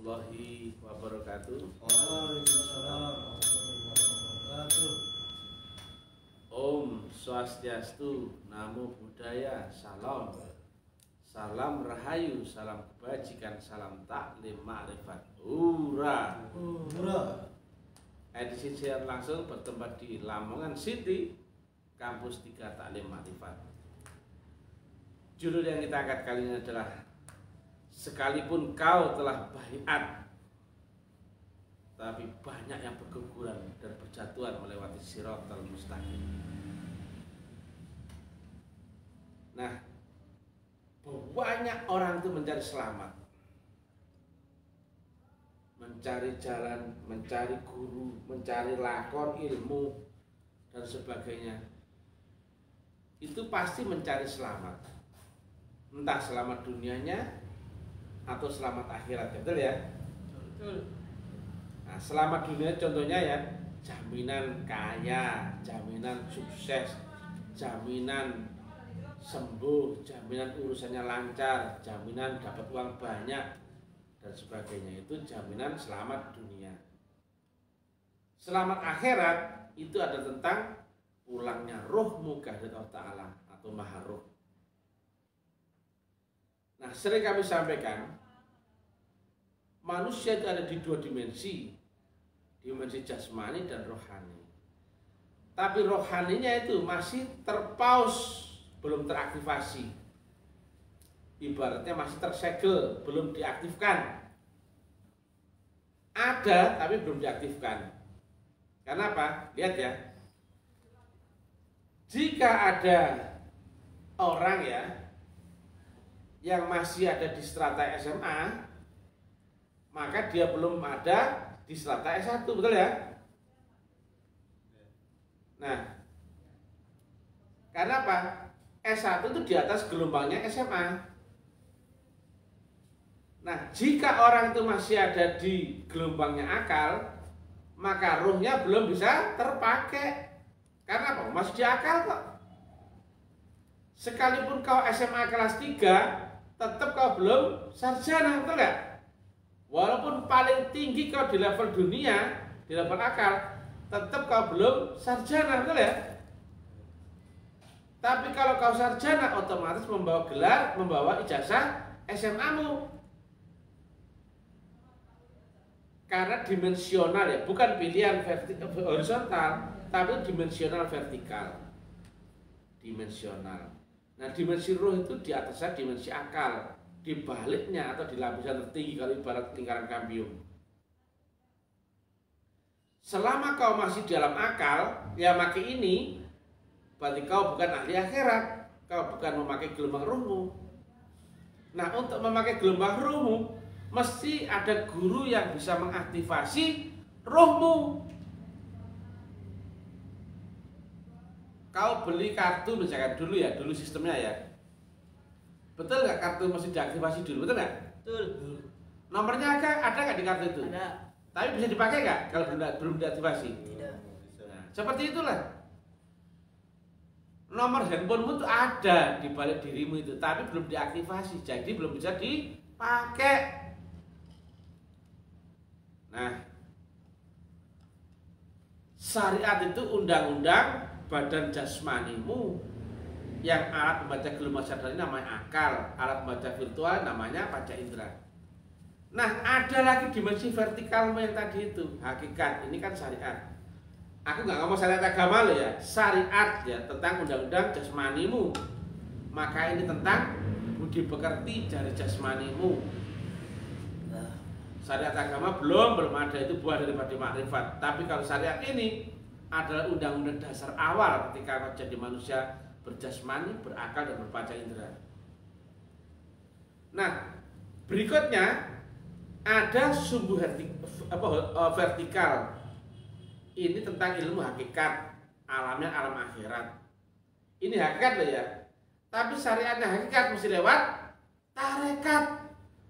warahmatullahi wabarakatuh. Waalaikumsalam warahmatullahi wabarakatuh. Om Swastiastu, Namo Buddhaya, Salam. Salam Rahayu, salam kebajikan, salam taklim ma'rifat. Hura. Hura. Edisi siaran langsung bertempat di Lamongan City, Kampus 3 Taklim Ma'rifat. Judul yang kita angkat kali ini adalah sekalipun kau telah baiat, tapi banyak yang berguguran dan berjatuhan melewati Shiratal Mustaqim. Nah, banyak orang itu mencari selamat, mencari jalan, mencari guru, mencari lakon, ilmu, dan sebagainya. Itu pasti mencari selamat, entah selamat dunianya atau selamat akhirat, betul ya? Betul. Nah, selamat dunia contohnya ya, jaminan kaya, jaminan sukses, jaminan sembuh, jaminan urusannya lancar, jaminan dapat uang banyak, dan sebagainya. Itu jaminan selamat dunia. Selamat akhirat itu ada tentang pulangnya rohmu ke hadirat Allah Ta'ala atau Maha Roh. Nah, sering kami sampaikan, manusia itu ada di dua dimensi, dimensi jasmani dan rohani. Tapi rohaninya itu masih terpaus, belum teraktivasi. Ibaratnya masih tersegel, belum diaktifkan. Ada, tapi belum diaktifkan. Karena apa? Lihat ya. Jika ada orang ya yang masih ada di strata SMA, maka dia belum ada di strata S1, betul ya? Nah, karena apa? S1 itu di atas gelombangnya SMA. Nah, jika orang itu masih ada di gelombangnya akal, maka ruhnya belum bisa terpakai. Karena apa? Masih di akal kok. Sekalipun kau SMA kelas 3, tetap kau belum sarjana, betul nggak? Walaupun paling tinggi kau di level dunia, di level akal, tetap kau belum sarjana, betul ya? Tapi kalau kau sarjana, otomatis membawa gelar, membawa ijazah SMA-mu. Karena dimensional ya, bukan pilihan horizontal, tapi dimensional vertikal. Dimensional. Nah, dimensi roh itu di atasnya dimensi akal, di baliknya atau di lapisan tertinggi kalau ibarat lingkaran kambium. Selama kau masih dalam akal, ya maki ini, berarti kau bukan ahli akhirat, kau bukan memakai gelombang rohmu. Nah, untuk memakai gelombang rohmu, mesti ada guru yang bisa mengaktifasi rohmu. Kau beli kartu misalkan dulu ya, dulu sistemnya ya. Betul nggak kartu mesti diaktifasi dulu, betul nggak? Betul. Nomornya ada nggak di kartu itu? Ada. Tapi bisa dipakai nggak kalau belum diaktifasi? Tidak. Nah, seperti itulah. Nomor handphonemu itu ada di balik dirimu itu, tapi belum diaktifasi, jadi belum bisa dipakai. Nah, syariat itu undang-undang badan jasmanimu, yang alat membaca gelombang sadar ini namanya akal, alat membaca virtual namanya panca indera. Nah, ada lagi dimensi vertikalmu yang tadi itu, hakikat. Ini kan syariat. Aku nggak ngomong syariat agama loh ya, syariat ya tentang undang-undang jasmanimu. Maka ini tentang budi pekerti dari jasmanimu. Syariat agama belum ada, itu buah daripada makrifat. Tapi kalau syariat ini adalah undang-undang dasar awal ketika kau jadi manusia berjasmani, berakal dan berpanca indera. Nah, berikutnya ada sumbu vertikal. Ini tentang ilmu hakikat, alamnya alam akhirat. Ini hakikat loh ya. Tapi syariatnya hakikat mesti lewat tarekat.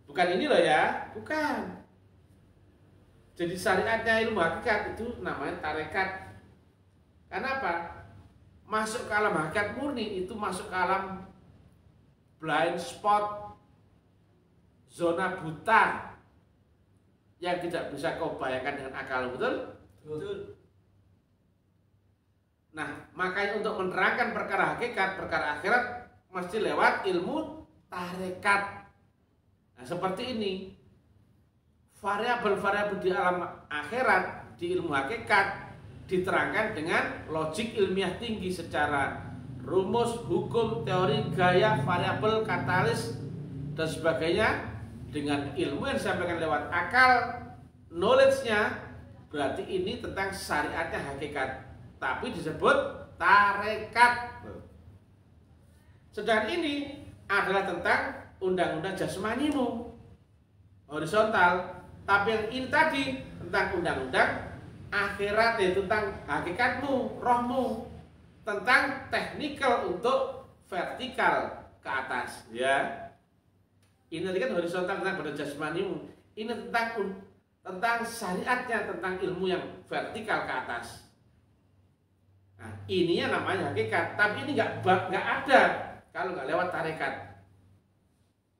Bukan ini loh ya, bukan. Jadi syariatnya ilmu hakikat itu namanya tarekat. Karena apa? Masuk ke alam hakikat murni itu masuk ke alam blind spot, zona buta. yang tidak bisa kau bayangkan dengan akal, betul? Betul. Nah, makanya untuk menerangkan perkara hakikat, perkara akhirat mesti lewat ilmu tarekat. Nah, seperti ini. Variabel-variabel di alam akhirat, di ilmu hakikat diterangkan dengan logik ilmiah tinggi secara rumus, hukum, teori, gaya, variabel, katalis dan sebagainya dengan ilmu yang disampaikan lewat akal, knowledge-nya, berarti ini tentang syariatnya hakikat, tapi disebut tarekat. Sedangkan ini adalah tentang undang-undang jasmanimu, horizontal. Tapi yang ini tadi tentang undang-undang akhirat, yaitu tentang hakikatmu, rohmu, tentang teknikal untuk vertikal ke atas, ya. Ini tadi kan horizontal tentang badan jasmanimu. Ini tentang syariatnya, tentang ilmu yang vertikal ke atas. Nah, ini yang namanya hakikat. Tapi ini nggak ada kalau nggak lewat tarekat.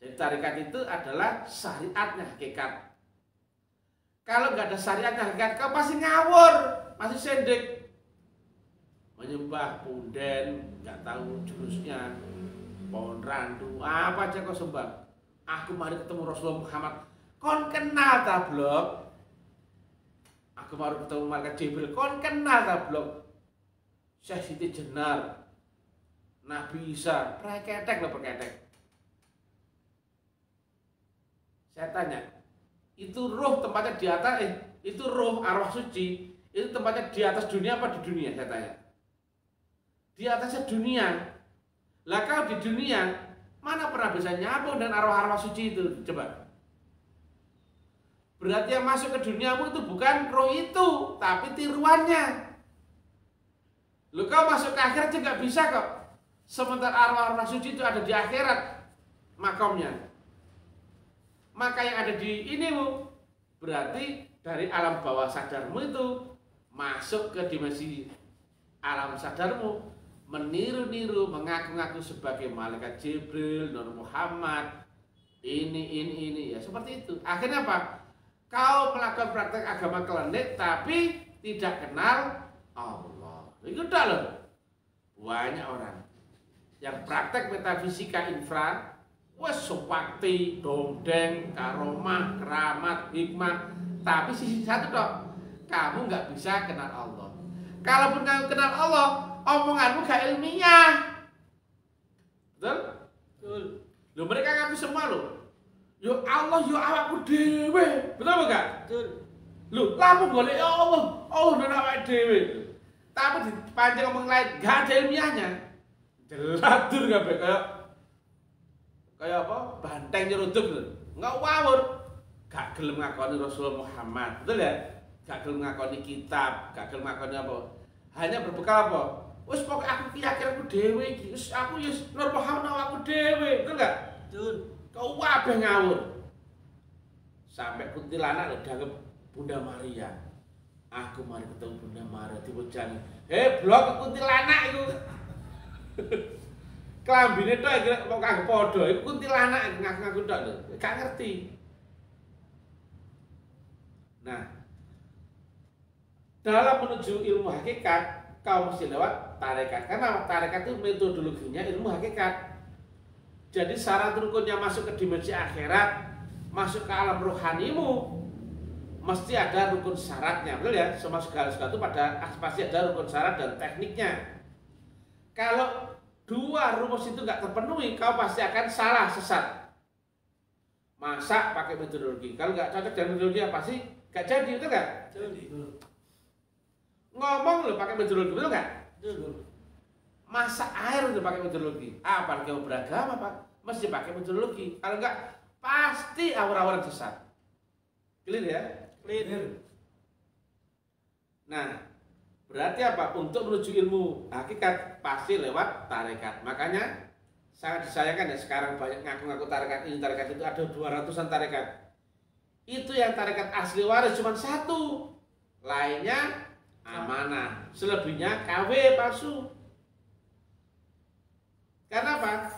Jadi tarekat itu adalah syariatnya hakikat. Kalau nggak ada syariatnya hakikat, kau pasti ngawur, masih sendek, menyembah punden, nggak tahu jurusnya, pohon randu, apa aja kau sembah. Aku mari ketemu Rasulullah Muhammad, kon kenal tablok. Aku mari ketemu Malaikat Jibril, kon kenal tablok. Syekh Siti Jenar, Nabi Isa, perketek loh perketek. Saya tanya, itu roh tempatnya di atas, itu roh arwah suci, itu tempatnya di atas dunia apa di dunia? Saya tanya. Di atasnya dunia. Lah kalau di dunia, mana pernah bisa nyambung dengan arwah-arwah suci itu? Coba. Berarti yang masuk ke duniamu itu bukan roh itu, tapi tiruannya. Lu kau masuk ke akhirat juga nggak bisa kok. Sementara arwah-arwah suci itu ada di akhirat makamnya. Maka yang ada di inimu berarti dari alam bawah sadarmu itu masuk ke dimensi alam sadarmu, meniru-niru, mengaku-ngaku sebagai malaikat Jibril, Nur Muhammad, ini ya seperti itu. Akhirnya apa? Kau melakukan praktek agama klinik tapi tidak kenal Allah. Itu dah loh. Banyak orang yang praktek metafisika infra, wes supakti, dongdeng, karomah, keramat, hikmah, tapi sisi satu dok, kamu nggak bisa kenal Allah. Kalaupun kamu kenal Allah, omonganmu gak ilmiah. Betul? Betul. Lo mereka ngaku semua lo. Yo Allah, yo awakku dewe. Betul enggak? Betul. Lo, lamu boleh ya Allah, Allah dan awak dewe. Tapi di panjang ngomong lain, gak ada ilmiahnya. Jelatur gak kayak apa? Banteng nyeruduk lho. Enggak wawur. Gak gelem ngakoni Rasulullah Muhammad. Betul ya? Gak gelem ngakoni kitab, gak gelem ngakoni apa? Hanya berbekal apa? Wis pokoke aku keyakinan aku dhewe iki. Wis aku ya Nur Muhammad aku dhewe. Betul enggak? Betul. Kau wabeh ngawur. Sampai kuntilanak lho dianggap Bunda Maria. Aku mari ketemu Bunda Maria diwejangi. Blok kuntilanak iku. Klambine tok iki kok kanggo padha, iku kuntilanak ngaku-ngaku tok lho. Gak ngerti. Nah, dalam menuju ilmu hakikat, kau mesti lewat tarekat. Karena tarekat itu metodologinya ilmu hakikat. Jadi syarat rukunnya masuk ke dimensi akhirat, masuk ke alam rohanimu, mesti ada rukun syaratnya, betul ya? Semua segala sesuatu pasti ada rukun syarat dan tekniknya. Kalau dua rumus itu nggak terpenuhi, kau pasti akan salah, sesat. Masa pakai metodologi? Kalau nggak cocok dengan metodologi, pasti nggak jadi, betul nggak? Jadi. Ngomong lo pakai metodologi, betul nggak? Betul. Masak air udah pakai metodologi. Apalagi mau beragama pak, mesti pakai metodologi. Kalau nggak, pasti awal-awal sesat. Clear ya? Clear. Nah, berarti apa? Untuk menuju ilmu hakikat pasti lewat tarekat. Makanya sangat disayangkan ya sekarang banyak ngaku-ngaku tarekat ini, tarekat itu, ada 200-an tarekat. Itu yang tarekat asli waris cuma satu, lainnya amanah, selebihnya KW palsu. Karena apa?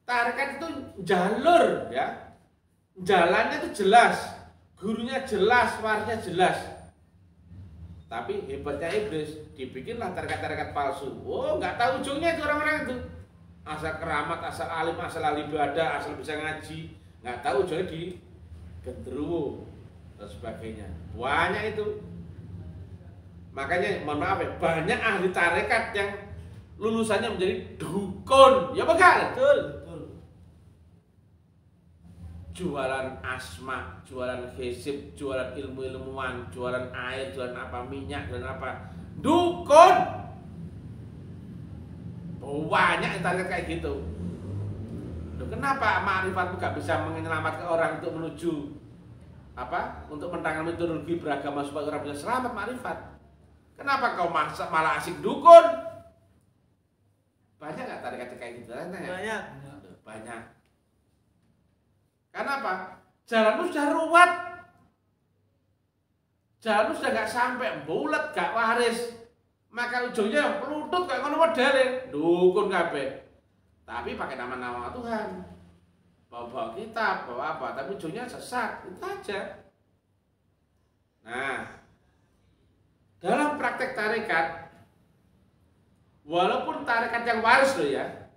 Tarekat itu jalur ya, jalannya itu jelas, gurunya jelas, warisnya jelas. Tapi hebatnya iblis, dibikinlah tarekat-tarekat palsu. Oh, nggak tahu ujungnya itu orang-orang itu. Asal keramat, asal alim, asal ahli ibadah, asal bisa ngaji, nggak tahu ujungnya di genderuwo dan sebagainya. Banyak itu. Makanya mohon maaf ya, banyak ahli tarekat yang lulusannya menjadi dukun. Ya betul. Betul. Jualan asma, jualan hisib, jualan ilmu-ilmuwan, jualan air, jualan apa, minyak, dan apa. Dukun. Banyak yang tarekat kayak gitu. Loh, kenapa ma'rifatmu gak bisa menyelamatkan orang untuk menuju apa? Untuk menerangkan metodologi beragama supaya orang bisa selamat ma'rifat. Kenapa kau malah asik dukun? Banyak gak tarekat kayak gitu? Banyak. Banyak. Kenapa? Jalanmu sudah ruwet. Jalanmu sudah gak sampai, bulat, gak waris. Maka ujungnya pelutut kayak ngono modele, dukun kabeh. Tapi pakai nama-nama Tuhan. Bawa-bawa kitab, bawa apa, tapi ujungnya sesat. Itu aja. Nah, dalam praktek tarekat, walaupun tarekat yang waris loh ya,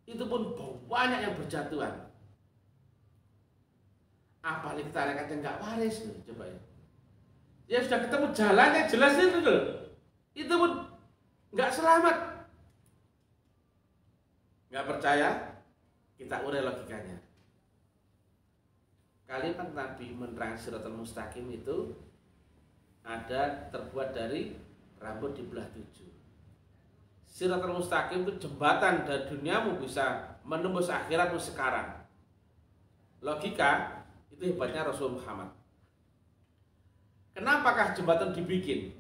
itu pun banyak yang berjatuhan. Apalagi tarekat yang nggak waris loh, coba ya. Ya sudah ketemu jalannya jelas itu loh. Itu pun nggak selamat. Nggak percaya? Kita urai logikanya. Kalimat Nabi menerang Shiratal Mustaqim itu ada terbuat dari rambut dibelah 7. Shiratal Mustaqim itu jembatan dari duniamu bisa menembus akhiratmu sekarang. Logika itu hebatnya Rasul Muhammad. Kenapakah jembatan dibikin?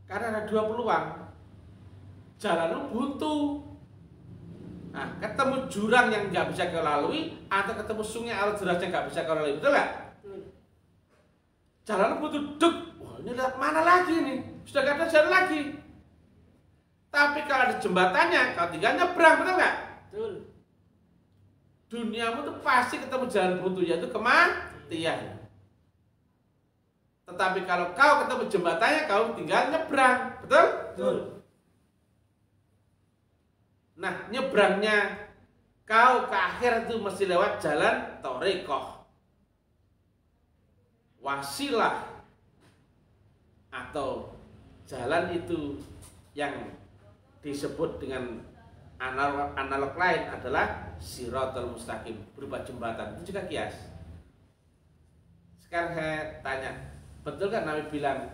Karena ada 2 peluang. Jalanmu buntu. Nah, ketemu jurang yang nggak bisa kau lalui, atau ketemu sungai air deras yang nggak bisa kau lalui, betul nggak? Jalanmu buntu, duk. Wah, ini mana lagi nih? Sudah nggak ada jalan lagi. Tapi kalau ada jembatannya, kau tinggal nyebrang, betul nggak? Betul. Duniamu tuh pasti ketemu jalan buntu, yaitu kematian. Tetapi kalau kau ketemu jembatannya, kau tinggal nyebrang, betul? Betul. Nah, nyebrangnya kau ke akhir itu mesti lewat jalan thariqah, wasilah, atau jalan itu yang disebut dengan analog lain adalah Shiratal Mustaqim, berupa jembatan. Itu juga kias. Sekarang saya tanya, betul kan Nabi bilang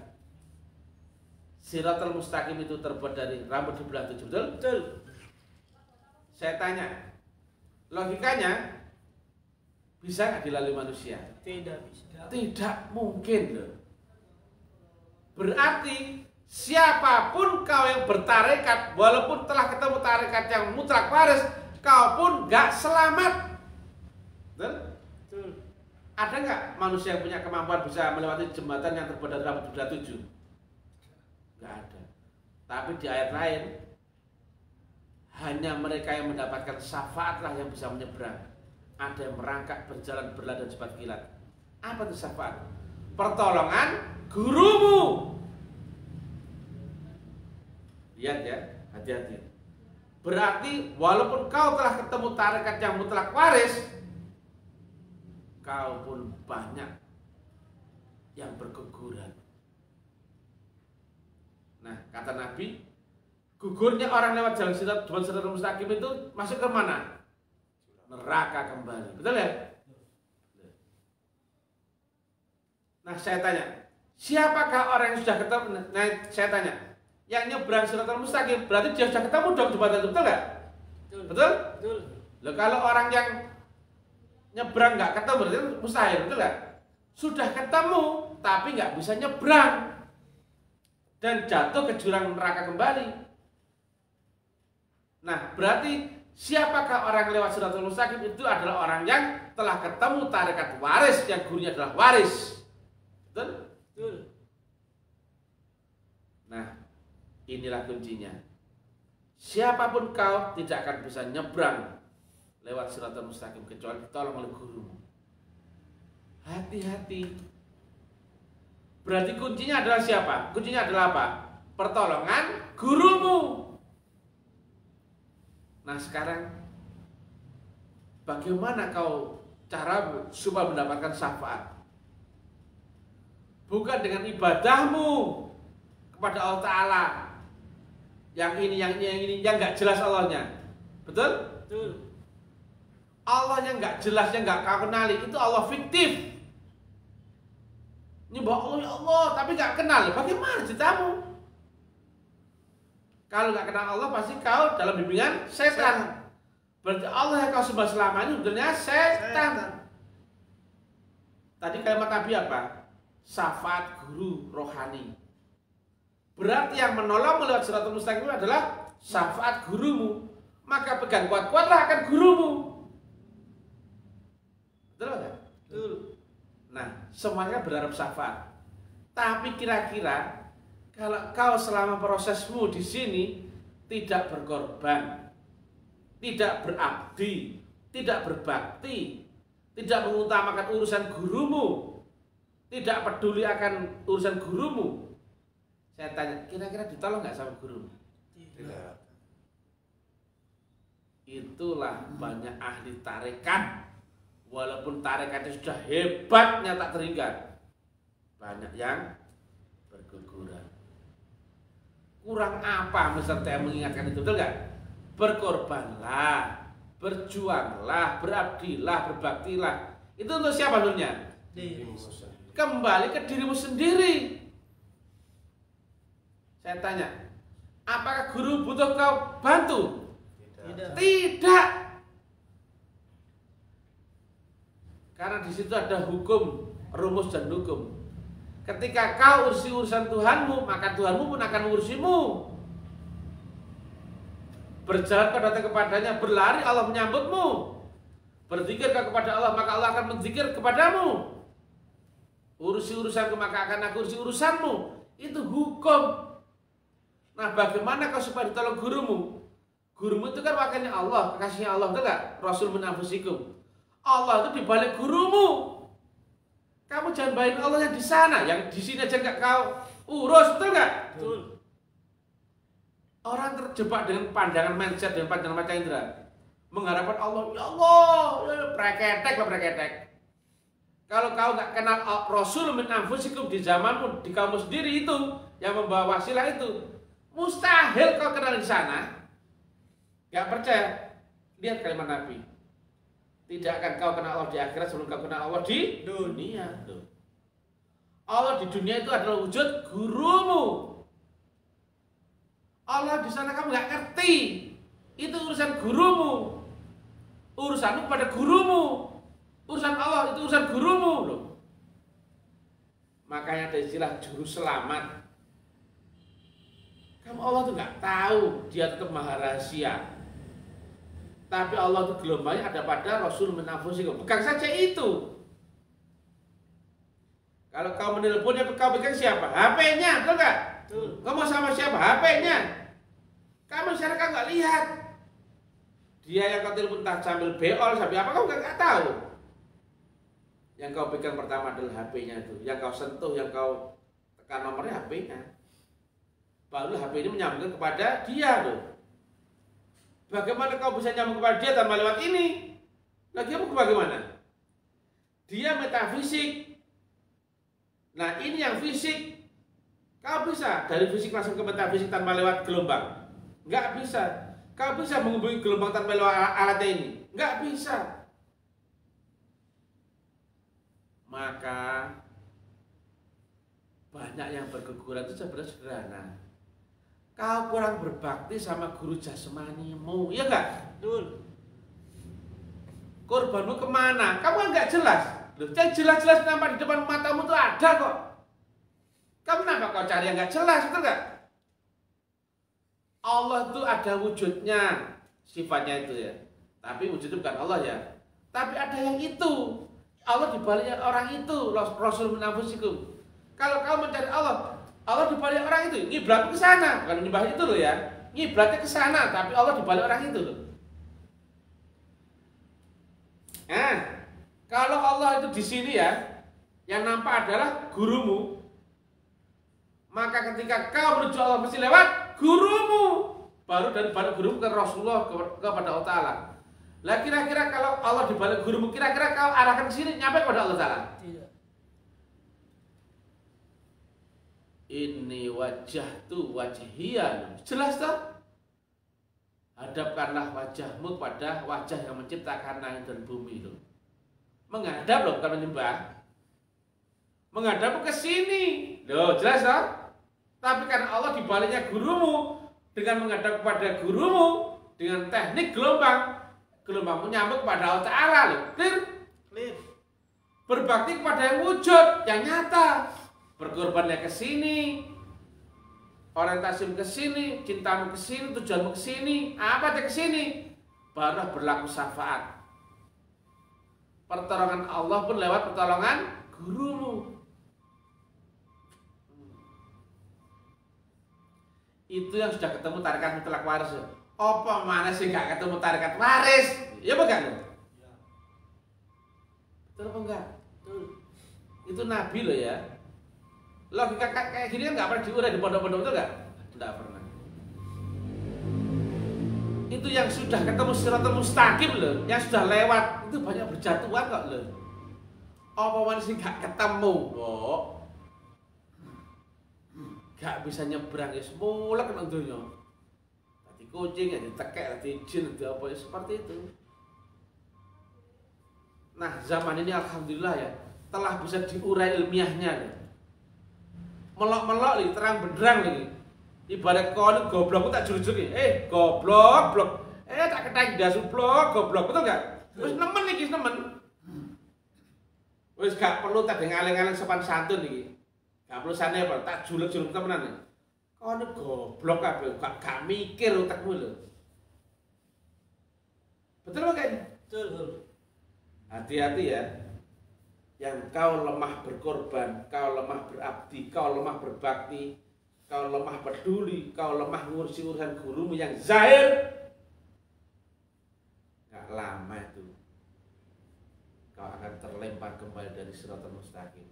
Shiratal Mustaqim itu terbuat dari rambut dibelah 7, betul? Betul. Saya tanya, logikanya bisa nggak dilalui manusia? Tidak bisa. Tidak mungkin loh. Berarti siapapun kau yang bertarekat, walaupun telah ketemu tarekat yang mutlak waris, kau pun nggak selamat. Betul? Betul. Ada nggak manusia yang punya kemampuan bisa melewati jembatan yang terbuat dari rambut dibelah 7? Nggak ada. Tapi di ayat lain, hanya mereka yang mendapatkan syafaatlah yang bisa menyeberang. Ada yang merangkak, berjalan, berlari, dan cepat kilat. Apa itu syafaat? Pertolongan gurumu. Lihat ya, hati-hati. Berarti walaupun kau telah ketemu tarekat yang mutlak waris, kau pun banyak yang berguguran. Nah, kata Nabi, gugurnya orang lewat jalan Shiratal Mustaqim itu masuk ke mana? Neraka kembali. Betul ya? Nah, saya tanya, siapakah orang yang sudah ketemu? Nah, saya tanya, yang nyebrang Shiratal Mustaqim berarti dia sudah ketemu dong jembatan itu, betul nggak? Betul. Betul? Betul. Loh, kalau orang yang nyebrang nggak ketemu berarti mustahil, betul nggak? Sudah ketemu tapi nggak bisa nyebrang dan jatuh ke jurang neraka kembali. Nah, berarti siapakah orang yang lewat Shiratal Mustaqim itu adalah orang yang telah ketemu tarekat waris yang gurunya adalah waris. Betul? Betul. Nah, inilah kuncinya. Siapapun kau tidak akan bisa nyebrang lewat Shiratal Mustaqim kecuali ditolong oleh gurumu. hati-hati. Berarti kuncinya adalah siapa? Kuncinya adalah apa? Pertolongan gurumu. Nah sekarang bagaimana kau cara supaya mendapatkan syafaat? Bukan dengan ibadahmu kepada Allah Ta'ala. Yang ini, yang nggak jelas Allahnya. Betul? Betul. Allah yang nggak jelas, yang nggak kau kenali, itu Allah fiktif. Nyembah Allah ya Allah, tapi nggak kenal. Bagaimana ceritamu? Kalau nggak kenal Allah, pasti kau dalam bimbingan setan. Berarti Allah yang kau sembah selama ini sebenarnya setan. Tadi kalimat Nabi apa? Syafaat guru rohani. Berarti yang menolong lewat Shiratal Mustaqim adalah syafaat gurumu. Maka pegang kuat-kuatlah akan gurumu. Betul nggak? Betul. Nah, semuanya berharap syafaat. Tapi kira-kira kalau kau selama prosesmu di sini tidak berkorban, tidak berabdi, tidak berbakti, tidak mengutamakan urusan gurumu, tidak peduli akan urusan gurumu, saya tanya, kira-kira ditolong nggak sama gurumu? Tidak. Itulah banyak ahli tarekat. Walaupun tarekatnya sudah hebatnya tak terhingga, banyak yang berguguran. Kurang apa peserta yang mengingatkan itu, betul nggak? Berkorbanlah, berjuanglah, berabdilah, berbaktilah. Itu untuk siapa sebenarnya? Kembali ke dirimu sendiri. Saya tanya, apakah guru butuh kau bantu? Tidak. Tidak. Karena di situ ada hukum, rumus dan hukum. Ketika kau urusi urusan Tuhanmu, maka Tuhanmu pun akan mengurusimu. Berjalan kau datang kepadanya, berlari Allah menyambutmu. Berzikir kau kepada Allah, maka Allah akan menzikir kepadamu. Urusi urusanku, maka akan aku urusi urusanmu. Itu hukum. Nah, bagaimana kau supaya ditolong gurumu? Gurumu itu kan wakilnya Allah, kekasihnya Allah, betul nggak? Rasul min anfusikum. Allah itu di balik gurumu. Kamu jangan bayangin Allah yang di sana, yang di sini aja nggak kau urus, betul nggak? Betul. Orang terjebak dengan pandangan mindset dan pandangan panca indera, mengharapkan Allah, ya Allah, preketek lah preketek. Kalau kau nggak kenal Rasul min anfusikum di zamanmu, di kamu sendiri itu yang membawa wasilah itu, mustahil kau kenal di sana. Gak percaya? Lihat kalimat Nabi. Tidak akan kau kenal Allah di akhirat sebelum kau kenal Allah di dunia. Allah di dunia itu adalah wujud gurumu. Allah di sana kamu nggak ngerti. Itu urusan gurumu. Urusanmu pada gurumu. Urusan Allah itu urusan gurumu loh. Makanya ada istilah juru selamat. Kamu Allah tuh nggak tahu, dia tetap maha rahasia. Tapi Allah itu gelombangnya ada pada Rasul min anfusikum. Pegang saja itu. Kalau kau menelponnya, kau pegang siapa? HP-nya, betul nggak? Betul. Kau mau sama siapa? HP-nya. Kamu sekarang kau nggak lihat. Dia yang kau telepon entah sambil beol, sambil apa, kau nggak tahu. Yang kau pegang pertama adalah HP-nya itu. Yang kau sentuh, yang kau tekan nomornya HP-nya. Baru HP ini menyambungkan kepada dia loh. Bagaimana kau bisa nyambung kepada dia tanpa lewat ini? Lagi kamu bagaimana? Dia metafisik. Nah ini yang fisik. Kau bisa dari fisik langsung ke metafisik tanpa lewat gelombang? Nggak bisa. Kau bisa menghubungi gelombang tanpa lewat alatnya ini? Nggak bisa. Maka banyak yang berguguran itu sebenarnya sederhana. Kau kurang berbakti sama guru jasmanimu, ya enggak? Betul. Korbanmu kemana? Kamu kan nggak jelas. Loh, yang jelas-jelas nampak di depan matamu tuh ada kok. Kamu kenapa kau cari yang nggak jelas, betul nggak? Allah itu ada wujudnya, sifatnya itu ya. Tapi wujudnya bukan Allah ya. Tapi ada yang itu. Allah di baliknya orang itu, Rasul min anfusikum. Kalau kau mencari Allah, Allah di balik orang itu, ngiblat ke sana, bukan nyembah itu loh ya. Ngiblatnya ke sana, tapi Allah di balik orang itu loh. Nah, kalau Allah itu di sini ya, yang nampak adalah gurumu. Maka ketika kau menuju Allah mesti lewat gurumu. Baru dari balik gurumu ke Rasulullah, kepada Allah Ta'ala. Lah kira-kira kalau Allah di balik gurumu, kira-kira kau arahkan ke sini nyampe kepada Allah Ta'ala? Tidak. Ini wajah tu wajhiya. Jelas tak? Hadapkanlah wajahmu pada wajah yang menciptakan langit dan bumi itu. Menghadap loh, bukan menyembah. Menghadap ke sini. Loh, jelas tak? Tapi karena Allah di baliknya gurumu, dengan menghadap kepada gurumu dengan teknik gelombangmu nyambut kepada Allah Ta'ala. Loh, clear? Clear. Berbakti kepada yang wujud, yang nyata. Berkorbannya ke sini, orientasimu ke sini, cintamu ke sini, tujuanmu ke sini, apa aja ke sini, baru berlaku syafaat. Pertolongan Allah pun lewat pertolongan gurumu. Itu yang sudah ketemu tarikat mutlak waris. Apa mana sih nggak ketemu tarikat waris? Ya bukan? Ya. Betul apa enggak? Betul. Itu Nabi loh ya. Logika kayak gini kan nggak pernah diurai di pondok-pondok, betul nggak? Tidak pernah. Itu yang sudah ketemu siratal mustaqim loh, yang sudah lewat itu banyak berjatuhan kok loh. Apa mana sih nggak ketemu kok? Gak bisa nyebrang ya semula kan tentunya. Tadi kucing, ya ditekek, tadi jin, tadi apa ya seperti itu. Nah zaman ini alhamdulillah ya telah bisa diurai ilmiahnya nih. Melok-melok nih, terang benderang nih. Ibarat kau ini goblok tak jujur nih. Goblok, blok. Tak ketang dasu blok, goblok betul nggak? Wis nemen nih, nemen. Wis gak perlu tak ngaleng-ngaleng sopan santun nih. Gak perlu sana apa, tak julek-julek temenan nih. Kau ini goblok apa? Gak mikir otakmu loh. Betul apa kayaknya? Betul. Hati-hati ya. Yang kau lemah berkorban, kau lemah berabdi, kau lemah berbakti, kau lemah peduli, kau lemah ngurusi urusan gurumu yang zahir. Gak lama itu kau akan terlempar kembali dari siratal mustaqim.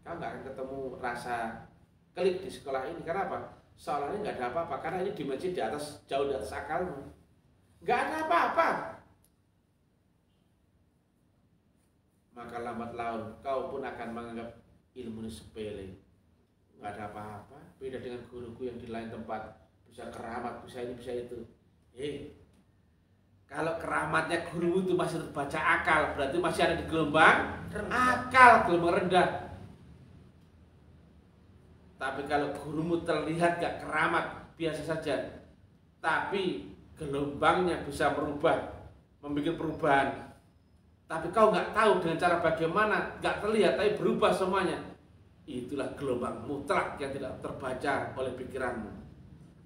Kau nggak akan ketemu rasa klik di sekolah ini. Karena apa? Soalnya nggak ada apa-apa. Karena ini dimensi di atas, jauh di atas akalmu. Nggak ada apa-apa. Maka lambat laun kau pun akan menganggap ilmu ini sepele. Nggak ada apa-apa. Beda dengan guruku yang di lain tempat bisa keramat, bisa ini, bisa itu. Kalau keramatnya guru itu masih terbaca akal, berarti masih ada di gelombang akal, gelombang rendah. Tapi kalau gurumu terlihat gak keramat, biasa saja, tapi gelombangnya bisa merubah, membuat perubahan. Tapi kau nggak tahu dengan cara bagaimana, nggak terlihat tapi berubah semuanya. Itulah gelombang mutlak yang tidak terbaca oleh pikiranmu.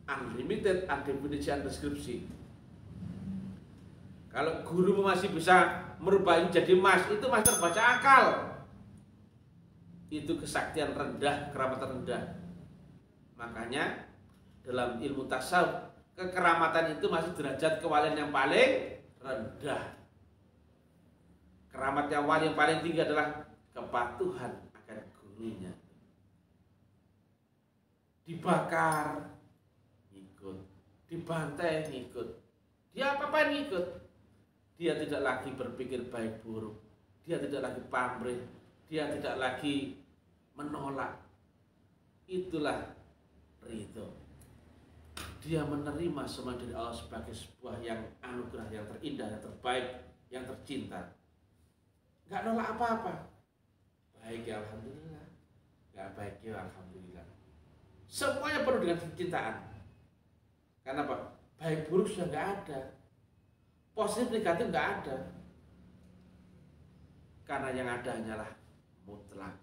Unlimited, undefined, deskripsi. Kalau gurumu masih bisa merubah ini jadi emas, itu masih terbaca akal. Itu kesaktian rendah, keramatan rendah. Makanya dalam ilmu tasawuf, kekeramatan itu masih derajat kewalian yang paling rendah. Keramat yang wali yang paling tinggi adalah kepatuhan akan gurunya. Dibakar, ikut. Dibantai, ikut. Dia apa-apain ikut. Dia tidak lagi berpikir baik buruk. Dia tidak lagi pamrih. Dia tidak lagi menolak. Itulah ridho. Dia menerima semua dari Allah sebagai sebuah yang anugerah, yang terindah, yang terbaik, yang tercinta. Gak nolak apa-apa. Baik ya alhamdulillah. Gak baik ya alhamdulillah. Semuanya penuh dengan kecintaan. Karena apa? Baik buruk sudah gak ada. Positif negatif gak ada. Karena yang ada hanyalah mutlak.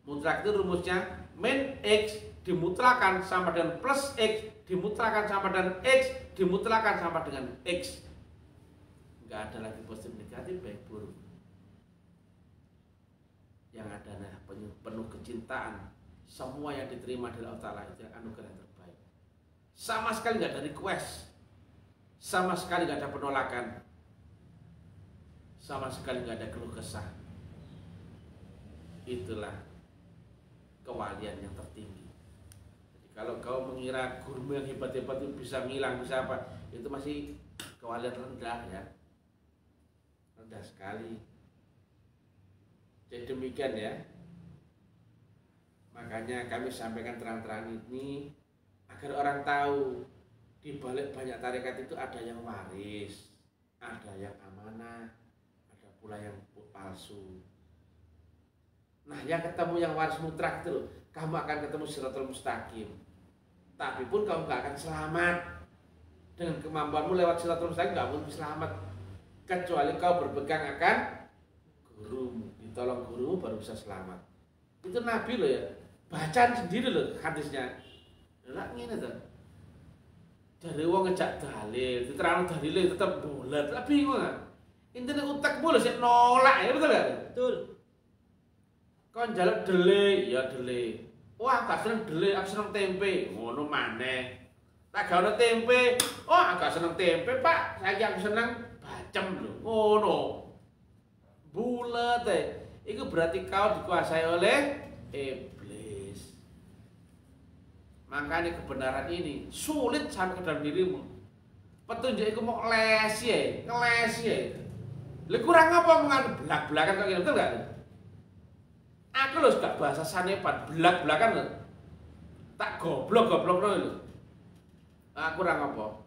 Mutlak itu rumusnya min X dimutlakan sama dengan plus X dimutlakan sama dengan X dimutlakan sama dengan X. Gak ada lagi positif negatif, baik buruk. Yang ada adalah penuh kecintaan. Semua yang diterima dari Allah Ta'ala itu anugerah yang terbaik. Sama sekali gak ada request. Sama sekali gak ada penolakan. Sama sekali gak ada keluh kesah. itulah kewalian yang tertinggi. Jadi kalau kau mengira gurumu yang hebat-hebat itu bisa ngilang, bisa apa, itu masih kewalian rendah ya, rendah sekali. Jadi demikian ya. Makanya kami sampaikan terang-terang ini agar orang tahu di balik banyak tarekat itu ada yang waris, ada yang amanah, ada pula yang palsu. Nah, yang ketemu yang waris mutlak itu, kamu akan ketemu Shirathul Mustaqim. Tapi pun kamu gak akan selamat. Dengan kemampuanmu lewat Shirathul Mustaqim gak mungkin selamat, kecuali kau berpegang akan gurumu. Ditolong gurumu baru bisa selamat. Itu Nabi loh ya. Bacaan sendiri loh hadisnya. Lah ngene to. Dari wong ngejak dalil, diterang dalile tetep bulat. Lah bingung kan? Intine utekmu lho sik nolak ya, betul gak? Betul. Kon njaluk dele, ya dele. Wah, gak seneng dele, aku seneng tempe. Ngono maneh. Tak gawe tempe. Oh, agak seneng tempe, Pak. Saiki aku seneng bacem lho. Ngono. Bulet iku berarti kau dikuasai oleh iblis. Makanya kebenaran ini sulit sampai ke dalam dirimu. Petunjuk itu mau ngelesi ya. Lha kurang apa mengan belak-belakan kok betul enggak? Aku lho gak bahasa sanepan, belak-belakan lho. Tak goblok-goblok lho. Aku kurang apa?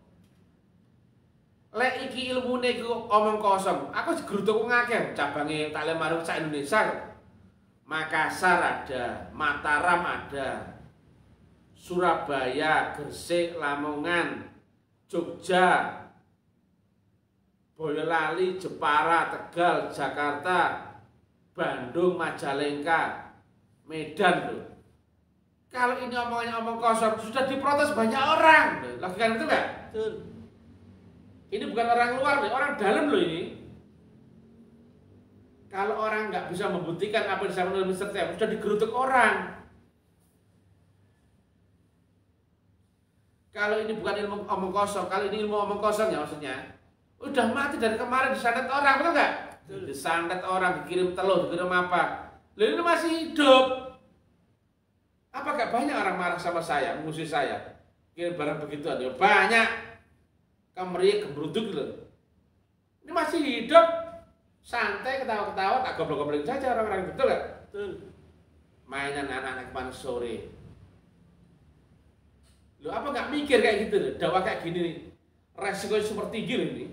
Lek iki ilmune iku omong kosong. Aku digrutuk ngakeh cabange taklim maruf sak Indonesia. Makassar ada, Mataram ada, Surabaya, Gresik, Lamongan, Jogja, Boyolali, Jepara, Tegal, Jakarta, Bandung, Majalengka, Medan loh. Kalau ini omongannya omong kosong, sudah diprotes banyak orang. Logika itu enggak? Betul. Ini bukan orang luar nih, orang dalam loh ini. Kalau orang nggak bisa membuktikan apa yang disampaikan oleh Mr. T, sudah digerutuk orang. Kalau ini bukan ilmu omong kosong, kalau ini ilmu omong kosong ya maksudnya, udah mati dari kemarin disantet orang, betul nggak? Disantet orang, dikirim telur, dikirim apa? Lalu ini masih hidup. Apa gak banyak orang marah sama saya, musuh saya? Kirim barang begituan, ya banyak. Kameri gebruduk loh. Ini masih hidup, santai ketawa-ketawa, tak goblok-goblokin saja orang-orang, betul gak? Betul. Mainan anak-anak kemana sore. Lo apa nggak mikir kayak gitu loh, dakwah kayak gini nih, resikonya super tinggi loh ini.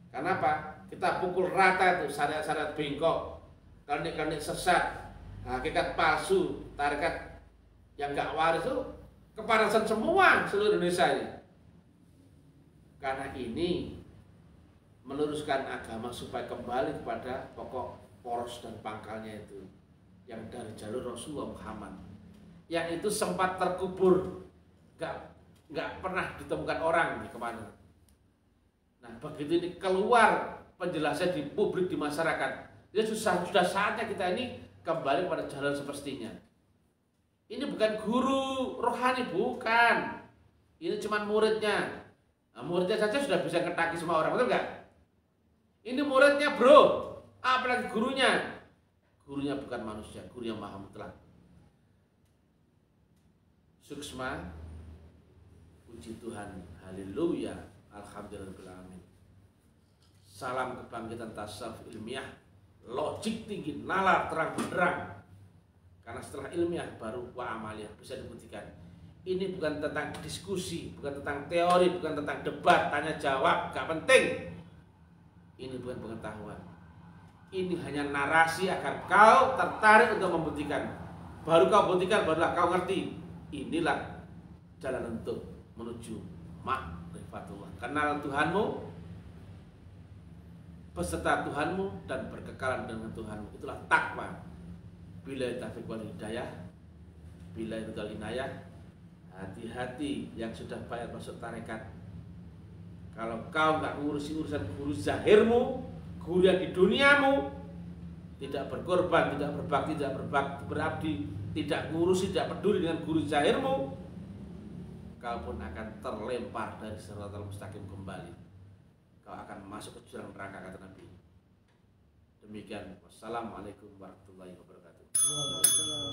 Karena apa? Kita pukul rata tuh syariat-syariat bengkok, klinik-klinik sesat, hakikat palsu, tarekat yang nggak waris tuh kepanasan semua seluruh Indonesia ini. Karena ini meluruskan agama supaya kembali kepada pokok poros dan pangkalnya itu, yang dari jalur Rasulullah Muhammad, yang itu sempat terkubur, nggak pernah ditemukan orang di kemana. Nah begitu ini keluar penjelasan di publik, di masyarakat, ya sudah saatnya kita ini kembali pada jalan semestinya. Ini bukan guru rohani, bukan. Ini cuma muridnya. Nah, muridnya saja sudah bisa ngetaki semua orang, betul nggak? Ini muridnya bro, apalagi gurunya. Gurunya bukan manusia, guru yang maha mutlak. Suksma, puji Tuhan, haleluya, alhamdulillahirrahmanirrahim. Salam kebangkitan tasawuf ilmiah, logik tinggi, nalar terang benderang. Karena setelah ilmiah baru wa amaliyah bisa dibuktikan. Ini bukan tentang diskusi, bukan tentang teori, bukan tentang debat, tanya jawab, gak penting. Ini bukan pengetahuan. Ini hanya narasi agar kau tertarik untuk membuktikan. Baru kau buktikan, barulah kau ngerti. Inilah jalan untuk menuju ma'rifatullah. Kenal Tuhanmu, beserta Tuhanmu, dan berkekalan dengan Tuhanmu. Itulah takwa. Bila taufiq wal hidayah, bila itu inayah, hati-hati yang sudah bayar masuk tarekat. Kalau kau nggak ngurusi urusan guru zahirmu, guru yang di duniamu, tidak berkorban, tidak berbakti, tidak berabdi, tidak ngurusi, tidak peduli dengan guru zahirmu, kau pun akan terlempar dari Shirathul Mustaqim kembali. Kau akan masuk ke jurang neraka, kata Nabi. Demikian, wassalamualaikum warahmatullahi wabarakatuh. Waalaikumsalam.